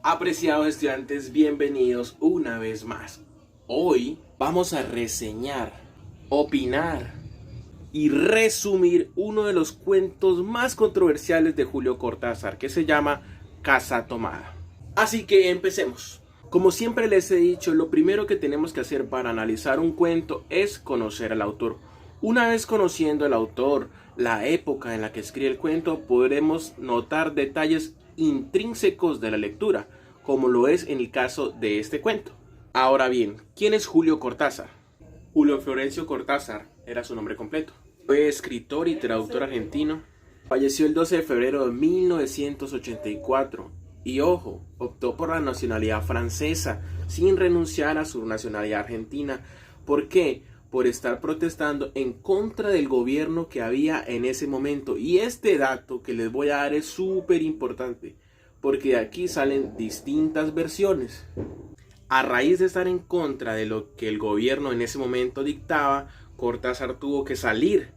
Apreciados estudiantes, bienvenidos una vez más. Hoy vamos a reseñar, opinar y resumir uno de los cuentos más controversiales de Julio Cortázar, que se llama Casa Tomada. Así que empecemos. Como siempre les he dicho, lo primero que tenemos que hacer para analizar un cuento es conocer al autor. Una vez conociendo al autor, la época en la que escribe el cuento, podremos notar detalles intrínsecos de la lectura, como lo es en el caso de este cuento. Ahora bien, ¿quién es Julio Cortázar? Julio Florencio Cortázar era su nombre completo. Fue escritor y traductor argentino. Falleció el 12 de febrero de 1984 y, ojo, optó por la nacionalidad francesa sin renunciar a su nacionalidad argentina. ¿Por qué? Por estar protestando en contra del gobierno que había en ese momento. Y este dato que les voy a dar es súper importante, porque de aquí salen distintas versiones. A raíz de estar en contra de lo que el gobierno en ese momento dictaba, Cortázar tuvo que salir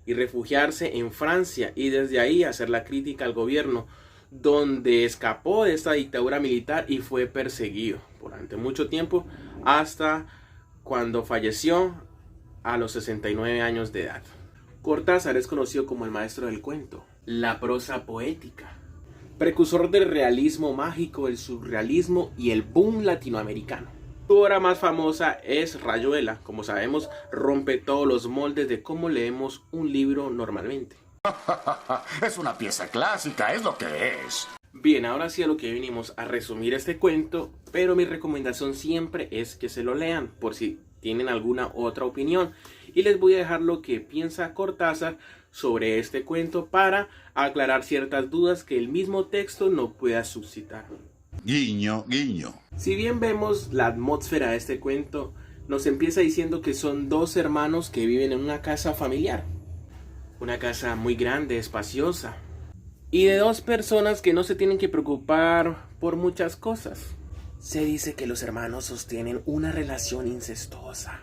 y refugiarse en Francia y desde ahí hacer la crítica al gobierno, donde escapó de esta dictadura militar y fue perseguido durante mucho tiempo hasta cuando falleció a los 69 años de edad. Cortázar es conocido como el maestro del cuento, la prosa poética, precursor del realismo mágico, el surrealismo y el boom latinoamericano. Su obra más famosa es Rayuela. Como sabemos, rompe todos los moldes de cómo leemos un libro normalmente. Es una pieza clásica, es lo que es. Bien, ahora sí a lo que venimos a resumir este cuento, pero mi recomendación siempre es que se lo lean por si tienen alguna otra opinión, y les voy a dejar lo que piensa Cortázar sobre este cuento para aclarar ciertas dudas que el mismo texto no pueda suscitar. Guiño, guiño. Si bien vemos la atmósfera de este cuento, nos empieza diciendo que son dos hermanos que viven en una casa familiar, una casa muy grande, espaciosa, y de dos personas que no se tienen que preocupar por muchas cosas. Se dice que los hermanos sostienen una relación incestuosa.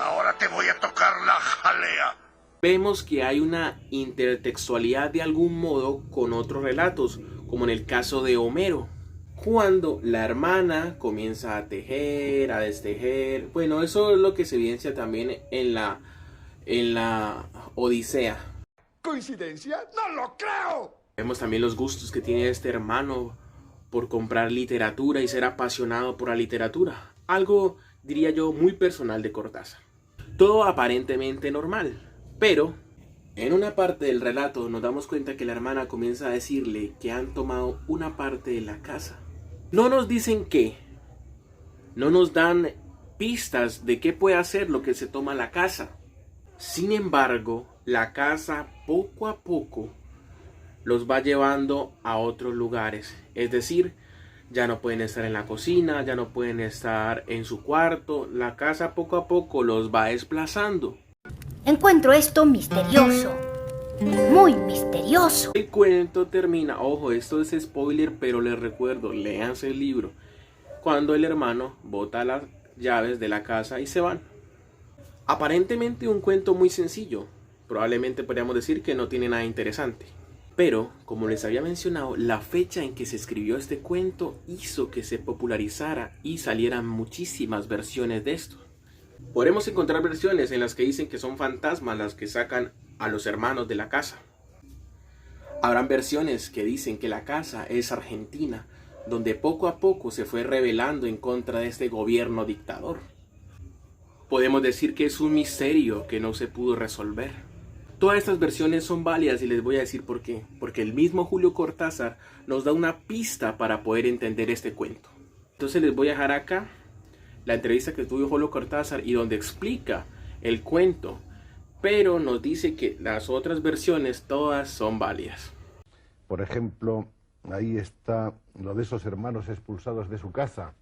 Ahora te voy a tocar la jalea. Vemos que hay una intertextualidad de algún modo con otros relatos, como en el caso de Homero, cuando la hermana comienza a tejer, a destejer. Bueno, eso es lo que se evidencia también en la Odisea. ¿Coincidencia? ¡No lo creo! Vemos también los gustos que tiene este hermano por comprar literatura y ser apasionado por la literatura. Algo, diría yo, muy personal de Cortázar. Todo aparentemente normal, pero en una parte del relato nos damos cuenta que la hermana comienza a decirle que han tomado una parte de la casa. No nos dicen qué, no nos dan pistas de qué puede hacer lo que se toma la casa. Sin embargo, la casa poco a poco los va llevando a otros lugares. Es decir, ya no pueden estar en la cocina, ya no pueden estar en su cuarto. La casa poco a poco los va desplazando. Encuentro esto misterioso, muy misterioso. El cuento termina, ojo, esto es spoiler, pero les recuerdo, léanse el libro, cuando el hermano bota las llaves de la casa y se van. Aparentemente un cuento muy sencillo, probablemente podríamos decir que no tiene nada interesante. Pero, como les había mencionado, la fecha en que se escribió este cuento hizo que se popularizara y salieran muchísimas versiones de esto. Podremos encontrar versiones en las que dicen que son fantasmas las que sacan a los hermanos de la casa. Habrán versiones que dicen que la casa es argentina, donde poco a poco se fue rebelando en contra de este gobierno dictador. Podemos decir que es un misterio que no se pudo resolver. Todas estas versiones son válidas y les voy a decir por qué. Porque el mismo Julio Cortázar nos da una pista para poder entender este cuento. Entonces les voy a dejar acá la entrevista que tuvo Julio Cortázar y donde explica el cuento. Pero nos dice que las otras versiones todas son válidas. Por ejemplo, ahí está lo de esos hermanos expulsados de su casa.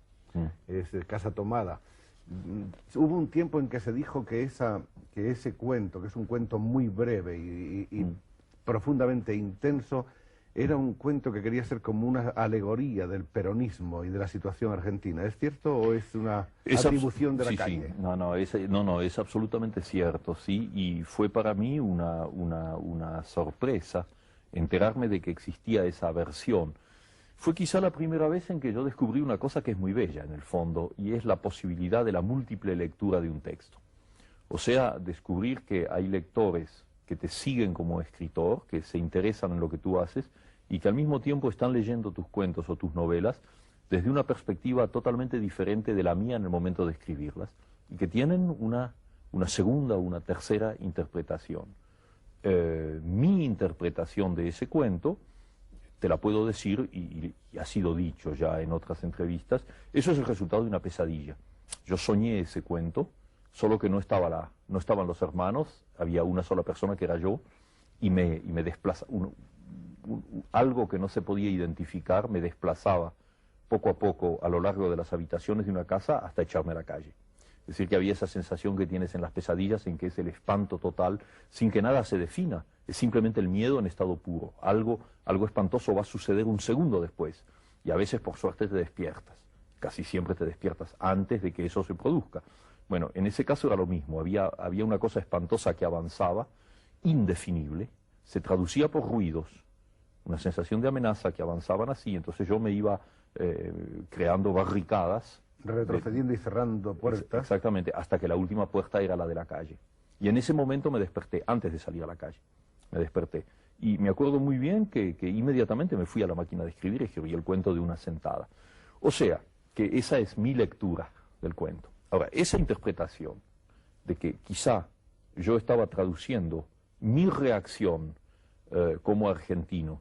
Es Casa Tomada. Hubo un tiempo en que se dijo que ese cuento, que es un cuento muy breve y profundamente intenso, era un cuento que quería ser como una alegoría del peronismo y de la situación argentina. ¿Es cierto o es una atribución de la calle? Sí. No, es absolutamente cierto, sí, y fue para mí una sorpresa enterarme de que existía esa versión. Fue quizá la primera vez en que yo descubrí una cosa que es muy bella en el fondo, y es la posibilidad de la múltiple lectura de un texto. O sea, descubrir que hay lectores que te siguen como escritor, que se interesan en lo que tú haces, y que al mismo tiempo están leyendo tus cuentos o tus novelas desde una perspectiva totalmente diferente de la mía en el momento de escribirlas, y que tienen una segunda o una tercera interpretación. Mi interpretación de ese cuento, te la puedo decir, y ha sido dicho ya en otras entrevistas, eso es el resultado de una pesadilla. Yo soñé ese cuento, solo que no estaban los hermanos, había una sola persona que era yo, y me desplaza, algo que no se podía identificar me desplazaba poco a poco a lo largo de las habitaciones de una casa hasta echarme a la calle. Es decir, que había esa sensación que tienes en las pesadillas, en que es el espanto total, sin que nada se defina. Es simplemente el miedo en estado puro. Algo espantoso va a suceder un segundo después. Y a veces, por suerte, te despiertas. Casi siempre te despiertas antes de que eso se produzca. Bueno, en ese caso era lo mismo. Había una cosa espantosa que avanzaba, indefinible, se traducía por ruidos, una sensación de amenaza que avanzaban así. Entonces yo me iba creando barricadas, Retrocediendo y cerrando puertas. Exactamente, hasta que la última puerta era la de la calle. Y en ese momento me desperté, antes de salir a la calle, me desperté. Y me acuerdo muy bien que inmediatamente me fui a la máquina de escribir y escribí el cuento de una sentada. O sea, que esa es mi lectura del cuento. Ahora, esa interpretación de que quizá yo estaba traduciendo mi reacción como argentino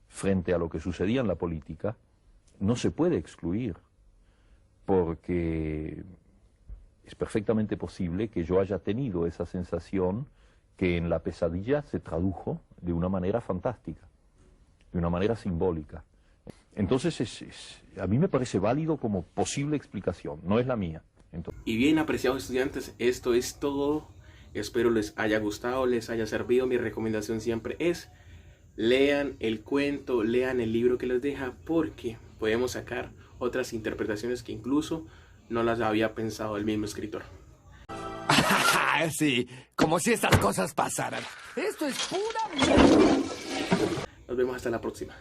frente a lo que sucedía en la política, no se puede excluir, porque es perfectamente posible que yo haya tenido esa sensación que en la pesadilla se tradujo de una manera fantástica, de una manera simbólica. Entonces a mí me parece válido como posible explicación, no es la mía. Entonces... Y bien, apreciados estudiantes, esto es todo. Espero les haya gustado, les haya servido. Mi recomendación siempre es: lean el cuento, lean el libro que les deja, porque podemos sacar otras interpretaciones que incluso no las había pensado el mismo escritor. Sí, como si estas cosas pasaran. Esto es pura mierda. Nos vemos hasta la próxima.